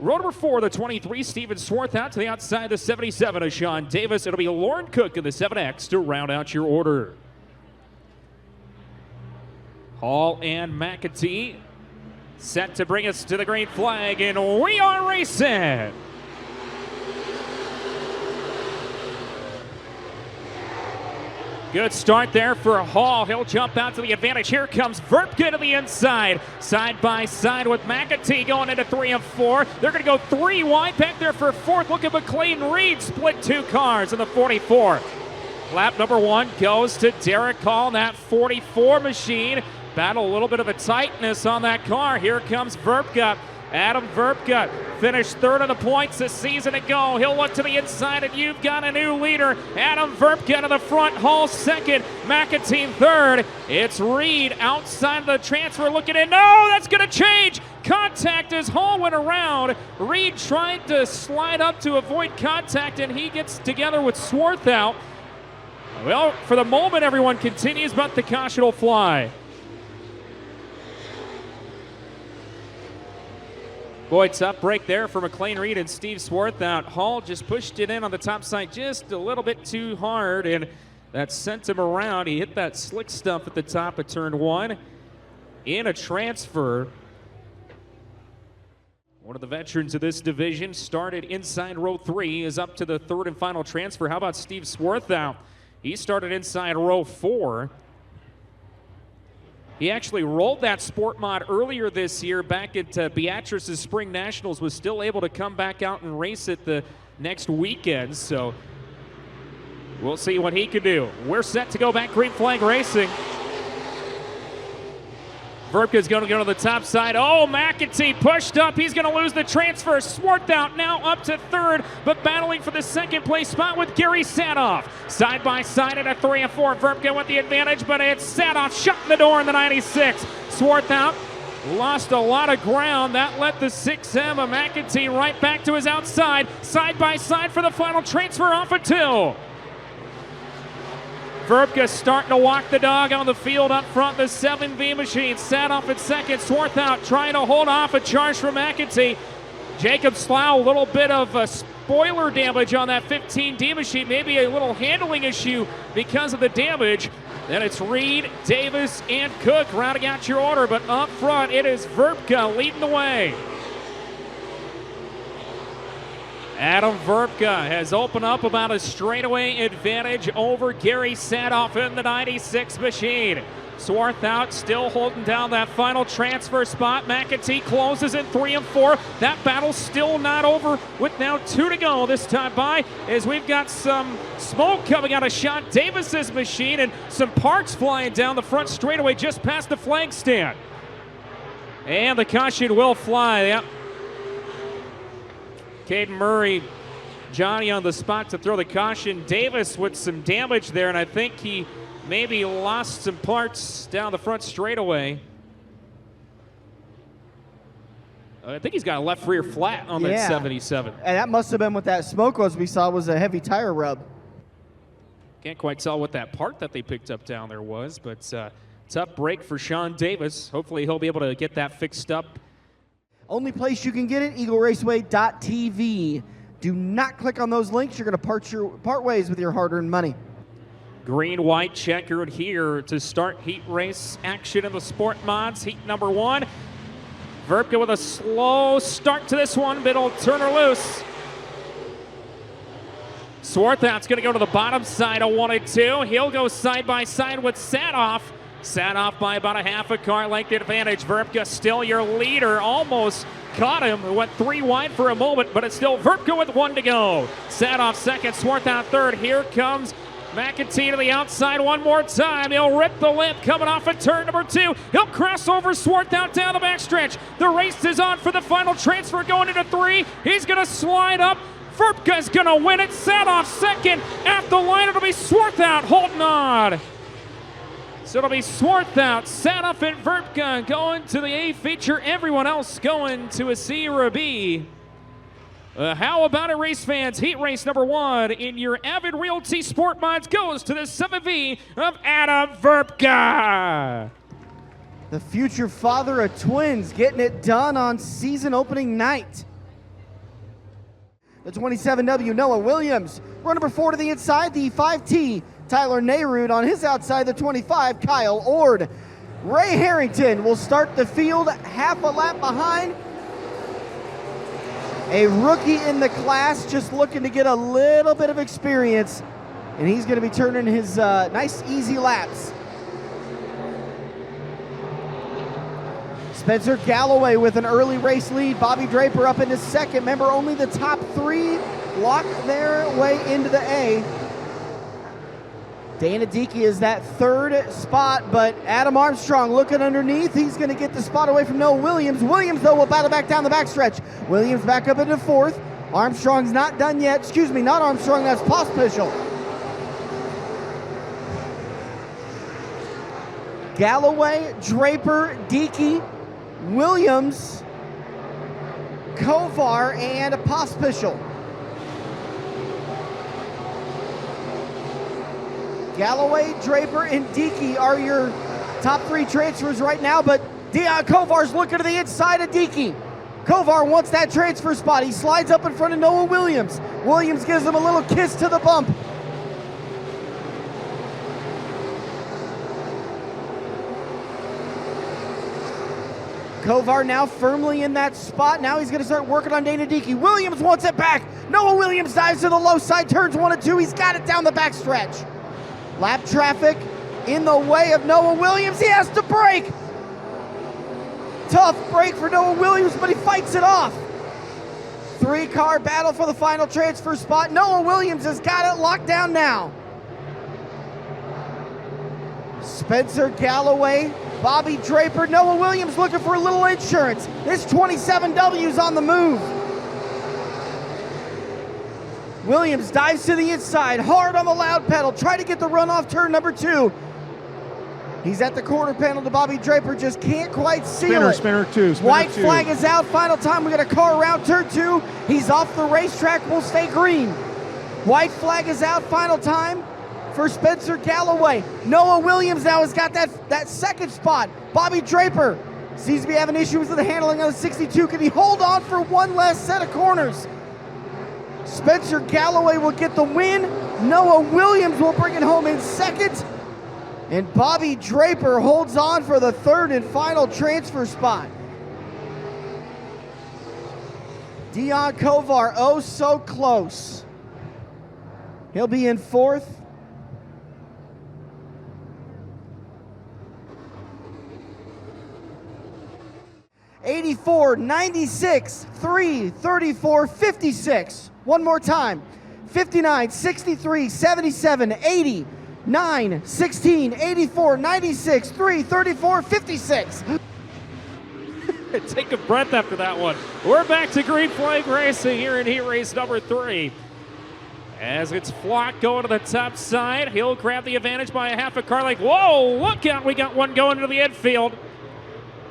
Row number 4, the 23, Steven Swarthout to the outside, the 77 of Sean Davis. It'll be Lauren Cook in the 7X to round out your order. Hall and McAtee set to bring us to the green flag, and we are racing. Good start there for Hall. He'll jump out to the advantage. Here comes Verpke to the inside. Side by side with McAtee going into 3 and 4. They're going to go 3 wide back there for 4th. Look at McLean Reed split 2 cars in the 44. Lap number 1 goes to Derek Hall, that 44 machine. Battle a little bit of a tightness on that car. Here comes Verpke. Adam Verpke finished 3rd on the points this season ago. He'll look to the inside, and you've got a new leader. Adam Verpke to the front, Hall 2nd, McAtee 3rd. It's Reed outside of the transfer looking in. No, that's going to change. Contact as Hall went around. Reed tried to slide up to avoid contact, and he gets together with Swarthout. Well, for the moment, everyone continues, but the caution will fly. Boy, tough break there for McLean Reed and Steve Swarthout. Hall just pushed it in on the top side just a little bit too hard, and that sent him around. He hit that slick stump at the top of turn 1 in a transfer. One of the veterans of this division started inside row 3, is up to the 3rd and final transfer. How about Steve Swarthout? He started inside row 4. He actually rolled that sport mod earlier this year back at Beatrice's Spring Nationals, was still able to come back out and race it the next weekend, so we'll see what he can do. We're set to go back green flag racing. Verpke's going to go to the top side. Oh, McAtee pushed up. He's going to lose the transfer. Swarthout now up to 3rd, but battling for the 2nd place spot with Gary Sadoff. Side by side at a 3 and 4. Verpke with the advantage, but it's Sadoff shutting the door in the 96. Swarthout lost a lot of ground. That let the 6M of McAtee right back to his outside. Side by side for the final transfer off of 2. Verpke starting to walk the dog on the field up front, the 7V machine. Sadoff at 2nd. Swarthout trying to hold off a charge from McAtee. Jacob Slough, a little bit of spoiler damage on that 15D machine. Maybe a little handling issue because of the damage. Then it's Reed, Davis, and Cook rounding out your order. But up front, it is Verpke leading the way. Adam Verpke has opened up about a straightaway advantage over Gary Sadoff in the 96 machine. Swarthout still holding down that final transfer spot. McAtee closes in 3 and 4. That battle's still not over with now 2 to go this time by, as we've got some smoke coming out of Sean Davis's machine and some parts flying down the front straightaway just past the flag stand. And the caution will fly. Yep. Caden Murray, Johnny on the spot to throw the caution. Davis with some damage there, and I think he maybe lost some parts down the front straightaway. I think he's got a left rear flat on that 77. And that must have been what that smoke was we saw, was a heavy tire rub. Can't quite tell what that part that they picked up down there was, but tough break for Sean Davis. Hopefully he'll be able to get that fixed up. Only place you can get it, eagleraceway.tv. Do not click on those links. You're going to part ways with your hard-earned money. Green-white checkered here to start heat race action in the sport mods. Heat number 1. Verpke with a slow start to this one, but it'll turn her loose. Swarthout's going to go to the bottom side of 1 and 2. He'll go side by side with Sadoff. Sadoff by about a half a car length advantage. Verpke still your leader. Almost caught him. It went 3 wide for a moment, but it's still Verpke with 1 to go. Sadoff 2nd, Swarthout 3rd. Here comes McAtee to the outside one more time. He'll rip the lip coming off of turn number 2. He'll cross over Swarthout down the backstretch. The race is on for the final transfer going into 3. He's going to slide up. Verpke's going to win it. Sadoff 2nd. At the line, it'll be Swarthout holding on. So it'll be Swarthout, Sadoff, and Verpke going to the A feature. Everyone else going to a C or a B. How about it, race fans? Heat race number 1 in your Avid Realty Sport Mods goes to the 7V of Adam Verpke. The future father of twins getting it done on season opening night. the 27W, Noah Williams. Run number 4 to the inside, the 5T, Tyler Nayrud. On his outside, the 25, Kyle Ord. Ray Harrington will start the field half a lap behind. A rookie in the class, just looking to get a little bit of experience, and he's going to be turning his nice, easy laps. Spencer Galloway with an early race lead. Bobby Draper up into second. Remember, only the top 3 lock their way into the A. Dana Dickey is that 3rd spot, but Adam Armstrong looking underneath. He's going to get the spot away from Noah Williams. Williams, though, will battle back down the backstretch. Williams back up into 4th. Armstrong's not done yet. Excuse me, not Armstrong, that's Pospischel. Galloway, Draper, Dickey, Williams, Kovar, and Pospischel. Galloway, Draper, and Dickey are your top 3 transfers right now, but Dion Kovar's looking to the inside of Dickey. Kovar wants that transfer spot. He slides up in front of Noah Williams. Williams gives him a little kiss to the bump. Kovar now firmly in that spot. Now he's going to start working on Dana Dickey. Williams wants it back. Noah Williams dives to the low side, turns 1 and 2. He's got it down the backstretch. Lap traffic in the way of Noah Williams. He has to brake. Tough break for Noah Williams, but he fights it off. 3-car battle for the final transfer spot. Noah Williams has got it locked down now. Spencer Galloway, Bobby Draper, Noah Williams looking for a little insurance. This 27W's on the move. Williams dives to the inside, hard on the loud pedal, try to get the run off turn number 2. He's at the quarter panel to Bobby Draper, just can't quite seal it. Spinner 2. White flag is out, final time. We got a car around turn 2. He's off the racetrack, will stay green. White flag is out, final time for Spencer Galloway. Noah Williams now has got that 2nd spot. Bobby Draper seems to be having issues with the handling on the 62. Can he hold on for one last set of corners? Spencer Galloway will get the win. Noah Williams will bring it home in 2nd. And Bobby Draper holds on for the 3rd and final transfer spot. Dion Kovar, oh so close. He'll be in 4th. '84, '96, 3, 34, 56. One more time. 59, 63, 77, 80, 9, 16, 84, 96, 3, 34, 56. Take a breath after that one. We're back to green flag racing here in heat race number 3. As it's Flock going to the top side, he'll grab the advantage by a half a car length. Whoa, look out, we got one going into the infield.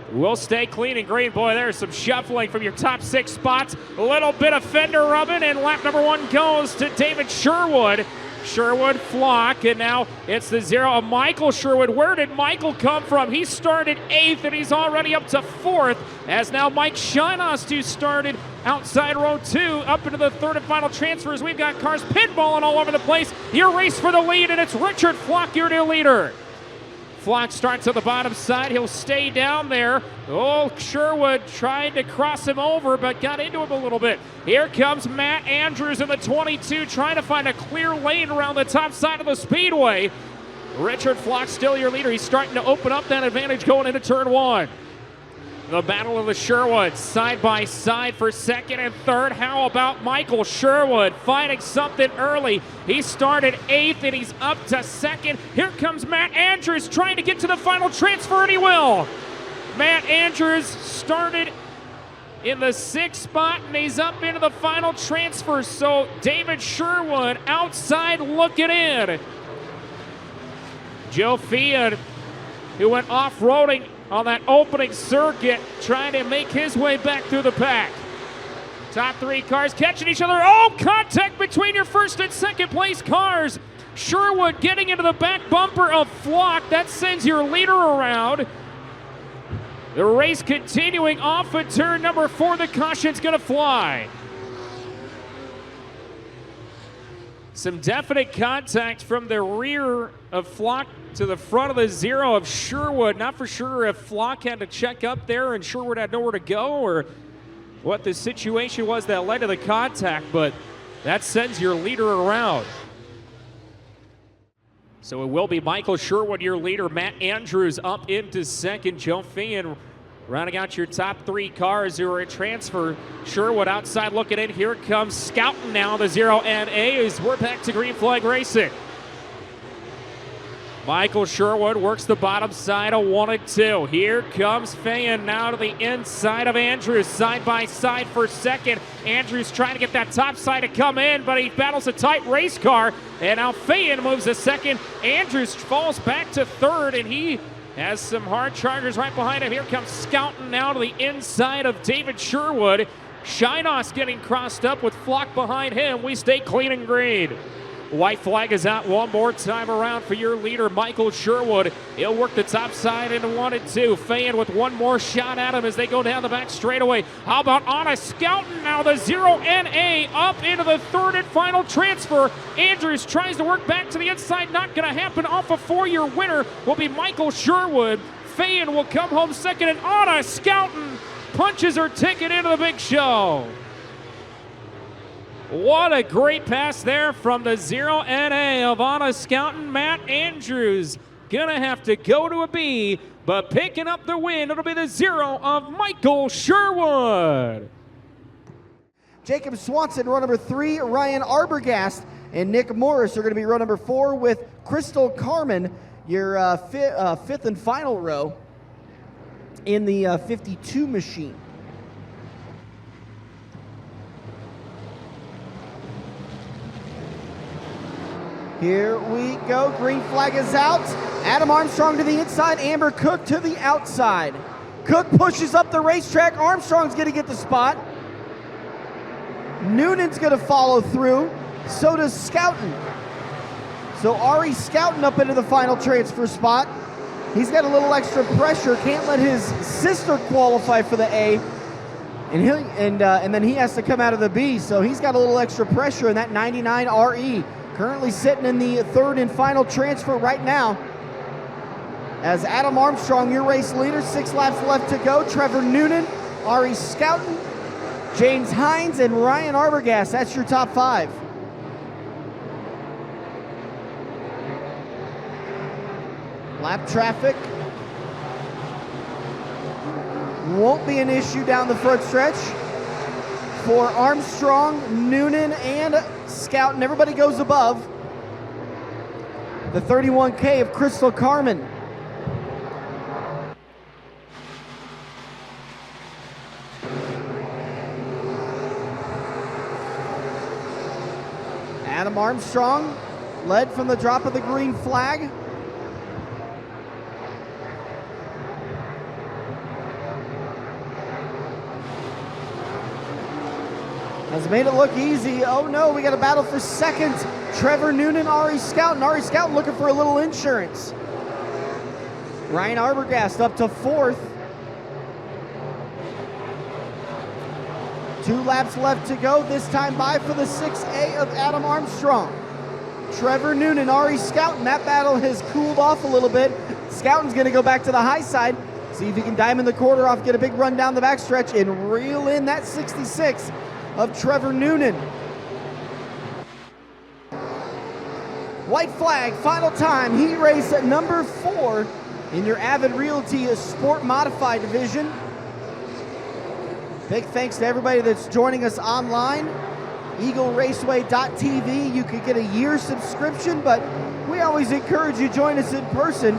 We'll stay clean and green. Boy, there's some shuffling from your top 6 spots. A little bit of fender rubbing, and lap number 1 goes to David Sherwood. Sherwood, Flock, and now it's the 0 of Michael Sherwood. Where did Michael come from? He started 8th, and he's already up to 4th, as now Mike Shinost, who started outside row 2, up into the 3rd and final transfers. We've got cars pinballing all over the place. Your race for the lead, and it's Richard Flock, your new leader. Flock starts at the bottom side. He'll stay down there. Oh, Sherwood tried to cross him over, but got into him a little bit. Here comes Matt Andrews in the 22, trying to find a clear lane around the top side of the speedway. Richard Flock still your leader. He's starting to open up that advantage going into turn 1. The battle of the Sherwoods, side by side for 2nd and 3rd. How about Michael Sherwood finding something early? He started 8th and he's up to 2nd. Here comes Matt Andrews trying to get to the final transfer, and he will. Matt Andrews started in the 6th spot and he's up into the final transfer. So David Sherwood outside looking in. Joe Fiat, who went off-roading on that opening circuit, trying to make his way back through the pack. Top 3 cars catching each other. Oh, contact between your 1st and 2nd place cars. Sherwood getting into the back bumper of Flock. That sends your leader around. The race continuing off at turn number 4. The caution's going to fly. Some definite contact from the rear of Flock to the front of the zero of Sherwood. Not for sure if Flock had to check up there and Sherwood had nowhere to go or what the situation was that led to the contact, but that sends your leader around. So it will be Michael Sherwood, your leader. Matt Andrews up into second. Joe Feehan rounding out your top three cars who are in transfer. Sherwood outside looking in. Here comes Scouten now, the 0NA, as we're back to green flag racing. Michael Sherwood works the bottom side of 1 and 2. Here comes Feehan now to the inside of Andrews, side by side for second. Andrews trying to get that top side to come in, but he battles a tight race car, and now Feehan moves to second. Andrews falls back to third, and he has some hard chargers right behind him. Here comes Scouten now to the inside of David Sherwood. Shinos getting crossed up with Flock behind him. We stay clean and green. White flag is out one more time around for your leader, Michael Sherwood. He'll work the top side into 1 and 2. Feehan with one more shot at him as they go down the back straightaway. How about Anna Scouten now, the 0NA, up into the third and final transfer. Andrews tries to work back to the inside. Not going to happen. Off a 4-year winner will be Michael Sherwood. Feehan will come home second, and Anna Scouten punches her ticket into the big show. What a great pass there from the 0NA of Anna Scouten. Matt Andrews gonna have to go to a B, but picking up the win, it'll be the 0 of Michael Sherwood. Jacob Swanson, row number 3. Ryan Arbogast and Nick Morris are going to be row number 4 with Crystal Carmen, your fifth and final row in the 52 machine. Here we go. Green flag is out. Adam Armstrong to the inside. Amber Cook to the outside. Cook pushes up the racetrack. Armstrong's going to get the spot. Noonan's going to follow through. So does Scouten. So Ari Scouten up into the final transfer spot. He's got a little extra pressure. Can't let his sister qualify for the A. And then he has to come out of the B. So he's got a little extra pressure in that 99 RE. Currently sitting in the third and final transfer right now. As Adam Armstrong, your race leader, 6 laps left to go. Trevor Noonan, Ari Scouten, James Hines, and Ryan Arbogast. That's your top 5. Lap traffic won't be an issue down the front stretch for Armstrong, Noonan, and Scouten. Everybody goes above the 31K of Crystal Carmen. Adam Armstrong led from the drop of the green flag. Has made it look easy. Oh no, we got a battle for second. Trevor Noonan, Ari Scouten. Ari Scouten looking for a little insurance. Ryan Arbogast up to 4th. 2 laps left to go. This time by for the 6A of Adam Armstrong. Trevor Noonan, Ari Scouten. That battle has cooled off a little bit. Scouten's going to go back to the high side. See if he can diamond the quarter off, get a big run down the backstretch, and reel in that 66 of Trevor Noonan. White flag, final time. Heat race at number 4 in your Avid Realty Sport Modified division. Big thanks to everybody that's joining us online. EagleRaceway.tv. You could get a year subscription, but we always encourage you to join us in person.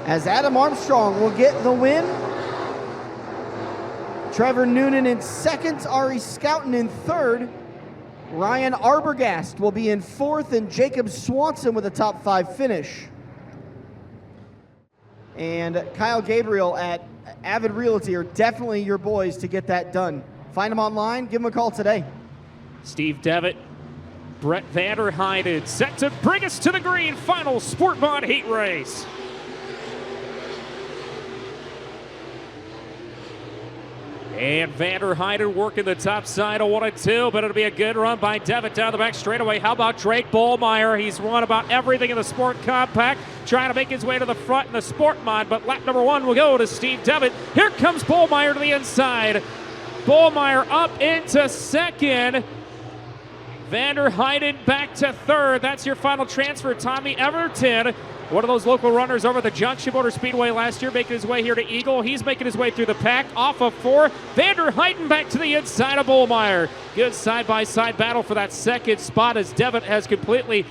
As Adam Armstrong will get the win. Trevor Noonan in second, Ari Scouten in third. Ryan Arbogast will be in 4th, and Jacob Swanson with a top 5 finish. And Kyle Gabriel at Avid Realty are definitely your boys to get that done. Find them online, give them a call today. Steve Devitt, Brett Vanderheiden set to bring us to the green final Sportmod heat race. And Vander Heiden working the top side of 1 and 2, but it'll be a good run by Devitt down the back straightaway. How about Drake Bollmeyer? He's won about everything in the Sport Compact, trying to make his way to the front in the Sportmod, but lap number 1 will go to Steve Devitt. Here comes Bollmeyer to the inside. Bollmeyer up into second. Vander Heiden back to third. That's your final transfer. Tommy Everton, one of those local runners over at the Junction Motor Speedway last year, making his way here to Eagle. He's making his way through the pack, off of 4. Vander Heiden back to the inside of Bollmeyer. Good side-by-side battle for that second spot as Devitt has completely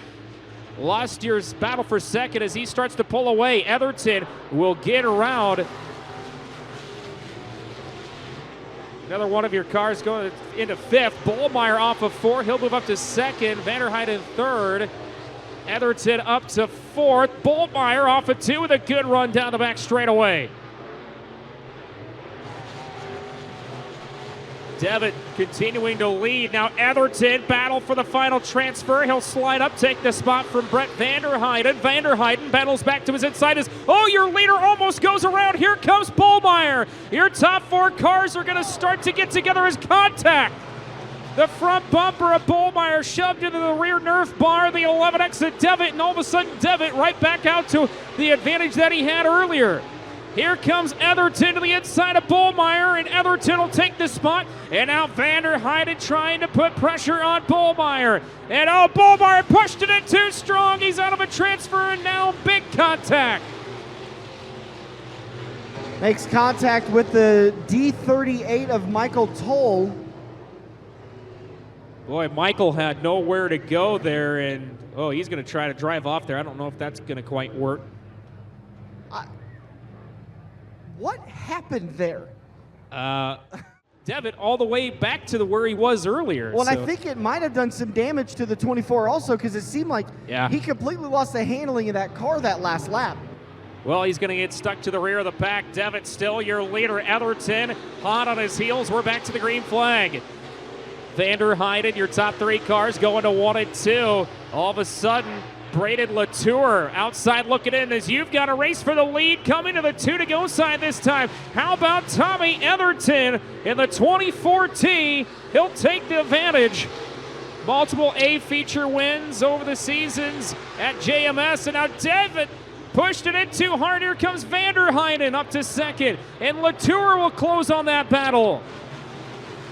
lost year's battle for second as he starts to pull away. Etherton will get around. Another one of your cars going into 5th. Bollmeyer off of 4. He'll move up to 2nd. Vander Heiden 3rd. Etherton up to 4th. Bollmeyer off of 2 with a good run down the back straightaway. Devitt continuing to lead. Now Etherton battle for the final transfer. He'll slide up, take the spot from Brett Vander Heiden. Vander Heiden battles back to his inside as, oh, your leader almost goes around. Here comes Bollmeyer. Your top 4 cars are going to start to get together as contact. The front bumper of Bollmeyer shoved into the rear nerf bar, the 11X of Devitt, and all of a sudden Devitt right back out to the advantage that he had earlier. Here comes Etherton to the inside of Bollmeyer, and Etherton will take the spot. And now Vander Heiden trying to put pressure on Bollmeyer. And oh, Bollmeyer pushed it in too strong. He's out of a transfer, and now big contact. Makes contact with the D38 of Michael Toll. Boy, Michael had nowhere to go there, and oh, he's going to try to drive off there. I don't know if that's going to quite work. What happened there? Devitt all the way back to where he was earlier. Well, I think it might have done some damage to the 24 also, because it seemed like he completely lost the handling of that car that last lap. Well, he's going to get stuck to the rear of the pack. Devitt still your leader. Etherton hot on his heels. We're back to the green flag. Vander Heiden, your top 3 cars going to 1 and 2. All of a sudden, Braden Latour outside looking in as you've got a race for the lead coming to the 2 to go side this time. How about Tommy Etherton in the 24T? He'll take the advantage. Multiple A feature wins over the seasons at JMS, and now Devitt pushed it in too hard. Here comes Vander Heiden up to 2nd, and Latour will close on that battle.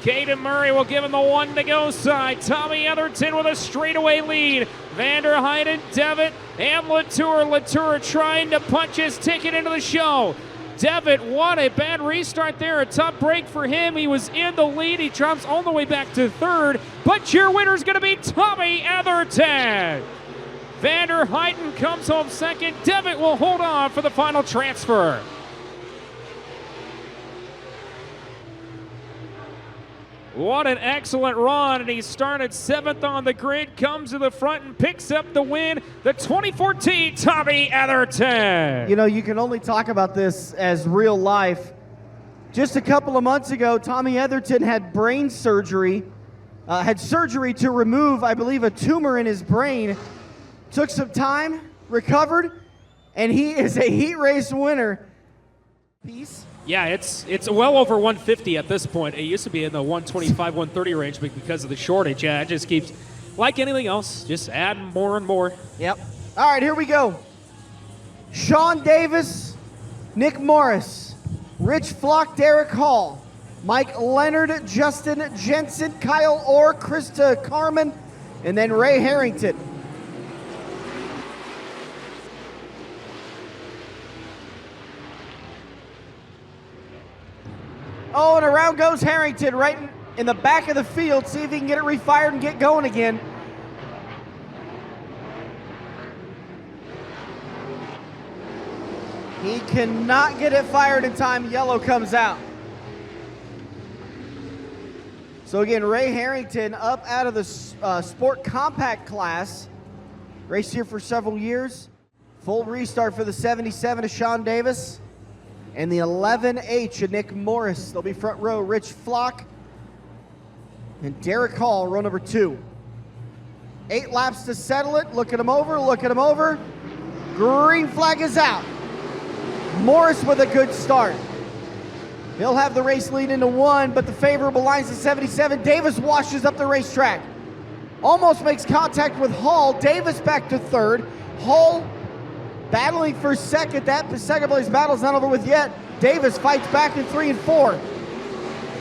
Caden Murray will give him the 1 to go side. Tommy Etherton with a straightaway lead. Vander Heiden, Devitt, and Latour. Latour trying to punch his ticket into the show. Devitt, what a bad restart there. A tough break for him. He was in the lead. He drops all the way back to 3rd. But your winner is going to be Tommy Etherton. Vander Heiden comes home 2nd. Devitt will hold on for the final transfer. What an excellent run, and he started 7th on the grid, comes to the front and picks up the win, the 2014 Tommy Etherton. You know, you can only talk about this as real life. Just a couple of months ago, Tommy Etherton had brain surgery, had surgery to remove, I believe, a tumor in his brain. Took some time, recovered, and he is a heat race winner. Peace. Yeah, it's well over 150 at this point. It used to be in the 125, 130 range, but because of the shortage, it just keeps, like anything else, just adding more and more. Yep. All right, here we go. Sean Davis, Nick Morris, Rich Flock, Derek Hall, Mike Leonard, Justin Jensen, Kyle Orr, Krista Carmen, and then Ray Harrington. Oh, and around goes Harrington right in the back of the field. See if he can get it refired and get going again. He cannot get it fired in time. Yellow comes out. So again, Ray Harrington up out of the Sport Compact class. Raced here for several years. Full restart for the 77 of Sean Davis. And the 11H of Nick Morris. They'll be front row. Rich Flock and Derek Hall, row number 2. 8 laps to settle it. Look at him over, look at him over. Green flag is out. Morris with a good start. He'll have the race lead into 1, but the favorable line's to 77. Davis washes up the racetrack. Almost makes contact with Hall. Davis back to 3rd. Hall battling for 2nd. That second place battle's not over with yet. Davis fights back in 3 and 4.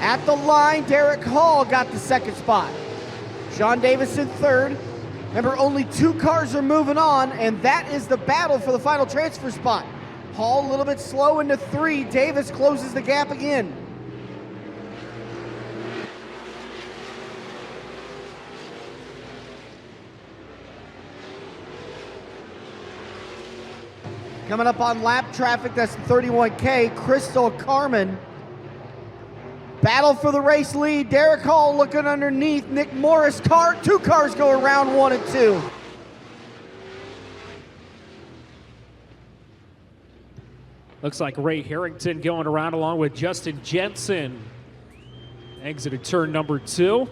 At the line, Derek Hall got the 2nd spot. Sean Davis in 3rd. Remember, only 2 cars are moving on, and that is the battle for the final transfer spot. Hall a little bit slow into 3. Davis closes the gap again. Coming up on lap traffic, that's 31K, Crystal Carmen. Battle for the race lead. Derek Hall looking underneath. Nick Morris car. 2 cars go around 1 and 2. Looks like Ray Harrington going around along with Justin Jensen. Exited turn number 2.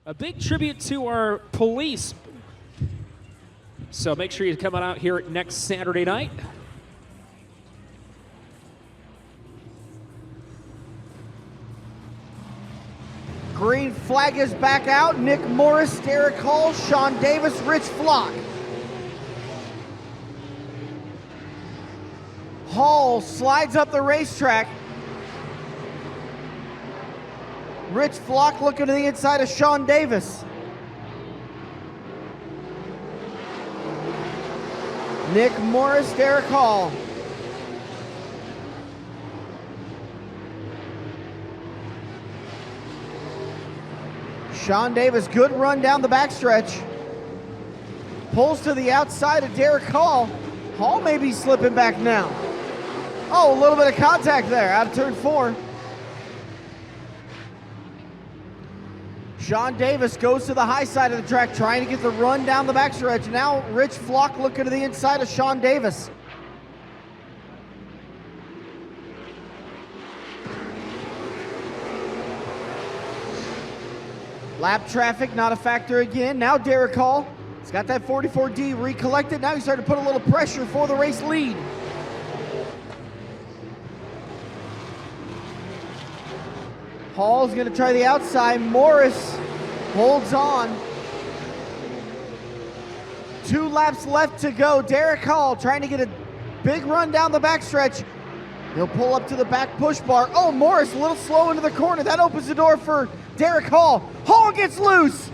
A big tribute to our police. So make sure you're coming out here next Saturday night. Green flag is back out. Nick Morris, Derek Hall, Sean Davis, Rich Flock. Hall slides up the racetrack. Rich Flock looking to the inside of Sean Davis. Nick Morris, Derek Hall. Sean Davis, good run down the backstretch. Pulls to the outside of Derek Hall. Hall may be slipping back now. Oh, a little bit of contact there out of turn 4. Sean Davis goes to the high side of the track trying to get the run down the backstretch. Now Rich Flock looking to the inside of Sean Davis. Lap traffic not a factor again. Now Derek Hall, he's got that 44D recollected. Now he's starting to put a little pressure for the race lead. Hall's gonna try the outside. Morris holds on. 2 laps left to go. Derek Hall trying to get a big run down the backstretch. He'll pull up to the back push bar. Oh, Morris a little slow into the corner. That opens the door for Derek Hall. Hall gets loose.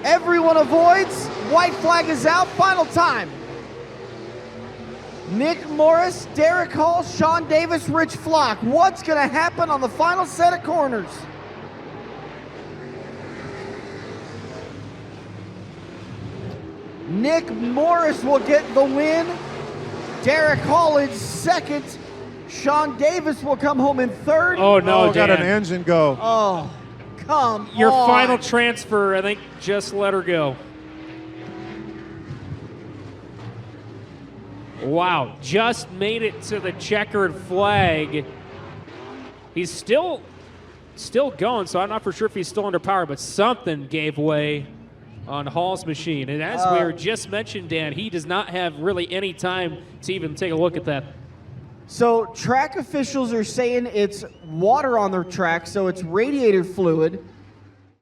Everyone avoids. White flag is out. Final time. Nick Morris, Derek Hall, Sean Davis, Rich Flock. What's going to happen on the final set of corners? Nick Morris will get the win. Derek Hall in 2nd. Sean Davis will come home in 3rd. Oh, no, Dan. Got an engine go. Oh, come Your on. final transfer, I think, just let her go. Wow, just made it to the checkered flag. He's still going, so I'm not for sure if he's still under power, but something gave way on Hall's machine. And as we were just mentioned, Dan, he does not have really any time to even take a look at that. So track officials are saying it's water on the track, so it's radiator fluid.